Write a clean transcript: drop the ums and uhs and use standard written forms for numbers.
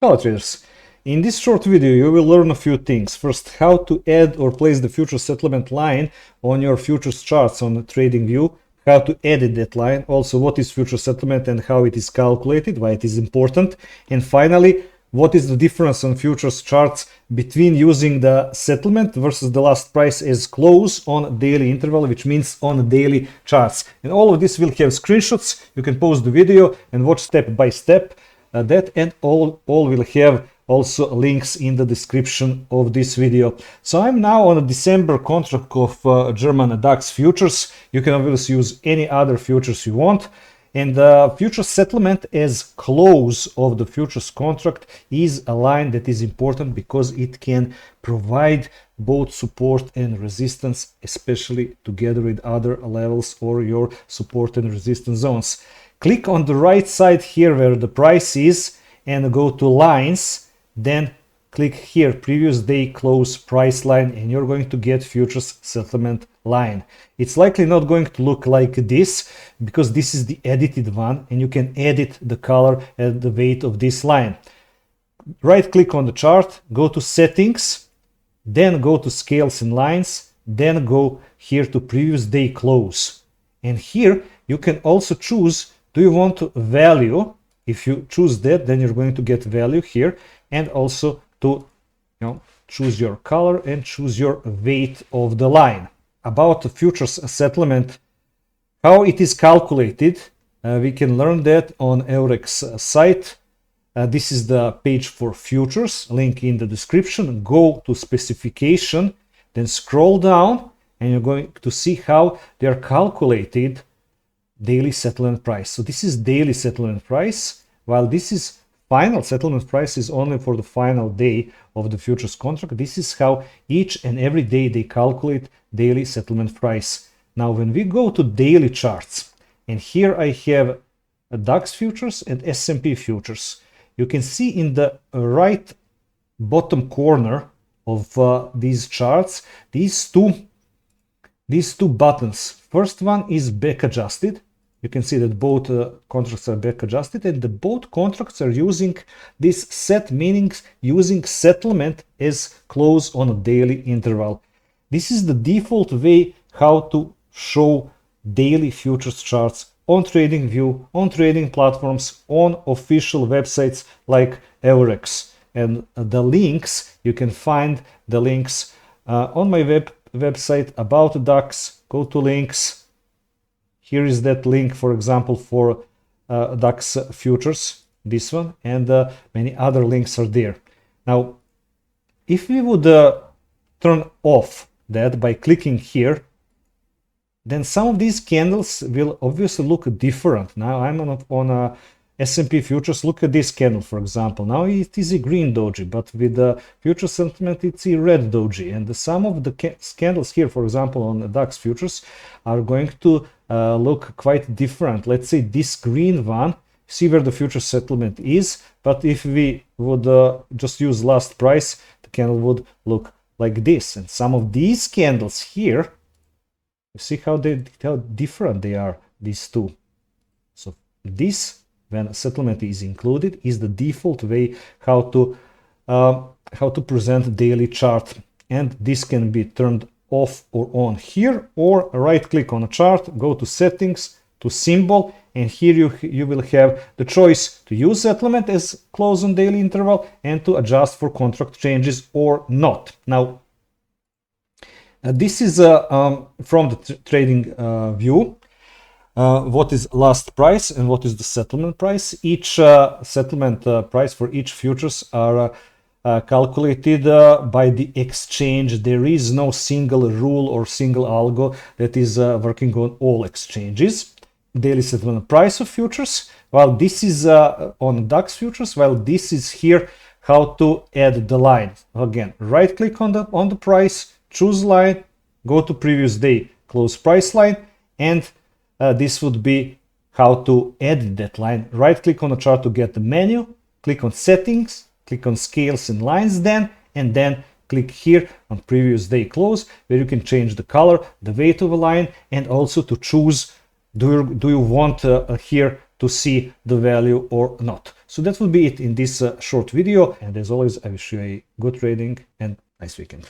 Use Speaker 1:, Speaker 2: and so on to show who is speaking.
Speaker 1: Hello traders, in this short video you will learn a few things. First, how to add or place the future settlement line on your futures charts on TradingView, how to edit that line, also what is future settlement and how it is calculated, why it is important, and finally what is the difference on futures charts between using the settlement versus the last price as close on daily interval, which means on daily charts. And all of this will have screenshots. You can pause the video and watch step by step that, and all will have also links in the description of this video. So I'm now on a December contract of German DAX futures. You can obviously use any other futures you want. And the future settlement as close of the futures contract is a line that is important because it can provide both support and resistance, especially together with other levels or your support and resistance zones. Click on the right side here where the price is and go to lines, then click here previous day close price line, and you're going to get futures settlement line. It's likely not going to look like this because this is the edited one and you can edit the color and the weight of this line. Right click on the chart, go to settings, then go to scales and lines, then go here to previous day close. And here you can also choose, do you want value? If you choose that, then you're going to get value here, and also to choose your color and choose your weight of the line. About the futures settlement, how it is calculated, we can learn that on Eurex site. This is the page for futures, link in the description. Go to specification, then scroll down, and you're going to see how they are calculated daily settlement price. So this is daily settlement price, while this is final settlement price is only for the final day of the futures contract. This is how each and every day they calculate daily settlement price. Now when we go to daily charts, and here I have a DAX futures and S&P futures, you can see in the right bottom corner of these charts these two buttons. First one is back adjusted. You can see that both contracts are back adjusted, and the both contracts are using this set, meaning using settlement as close on a daily interval. This is the default way how to show daily futures charts on TradingView, on trading platforms, on official websites like Eurex. And the links, you can find the links on my website about DAX. Go to links. Here is that link, for example, for DAX futures, this one, and many other links are there. Now, if we would turn off that by clicking here, then some of these candles will obviously look different. Now I'm on a S&P futures. Look at this candle, for example. Now it is a green doji, but with the future sentiment it's a red doji. And some of the candles here, for example, on the DAX futures are going to look quite different. Let's say this green one, see where the future settlement is, but if we would just use last price, the candle would look like this. And some of these candles here, you see how different they are, these two. So this, when settlement is included, is the default way how to present daily chart, and this can be turned off or on here, or right click on a chart, go to settings, to symbol, and here you will have the choice to use settlement as close on daily interval and to adjust for contract changes or not. Now this is from the trading view. What is last price and what is the settlement price. Each settlement price for each futures are calculated by the exchange. There is no single rule or single algo that is working on all exchanges. Daily settlement price of futures, while this is on DAX futures, while this is here how to add the line. Again, right click on the price, choose line, go to previous day close price line, and this would be how to edit that line. Right click on the chart to get the menu, click on settings, click on scales and lines then, and then click here on previous day close, where you can change the color, the weight of a line, and also to choose, do you want here to see the value or not. So that will be it in this short video, and as always I wish you a good trading and nice weekend.